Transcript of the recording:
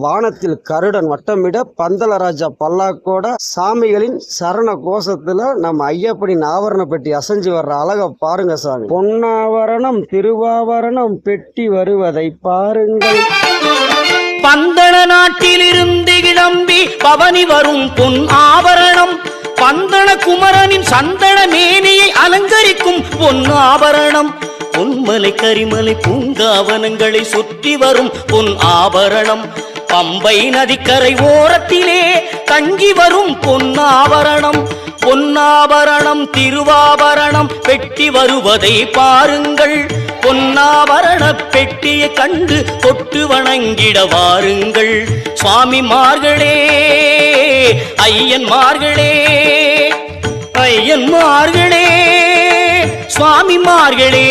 வானத்தில் கருடன் வட்டமிட பந்தலராஜா பல்லாக்கோட சாமிகளின் சரண கோஷத்துல நம்ம ஐயப்பனின் ஆவரண பெட்டி அசைஞ்சு வர்ற அழக பாருங்க சாமி. பொன்னாவரணம் திருவாவரணம் பெட்டி வருவதை பாருங்கள். பந்தள நாட்டிலிருந்து கிளம்பி பவனி வரும் பொன் ஆபரணம், பந்தள குமரனின் சந்தன மேனியை அலங்கரிக்கும் பொன் ஆபரணம், பொன்மலை கரிமலை பூங்காவனங்களை சுற்றி வரும் பொன் ஆபரணம், பம்பை நதிக்கரை ஓரத்திலே தங்கி வரும் பொன்னாபரணம், பொன்னாபரணம் திருவாபரணம் பெட்டி வருவதை பாருங்கள். பொன்னாபரண பெட்டியை கண்டு தொட்டு வணங்கிட வாருங்கள். சுவாமிமார்களே ஐயன்மார்களே ஐயன்மார்களே சுவாமிமார்களே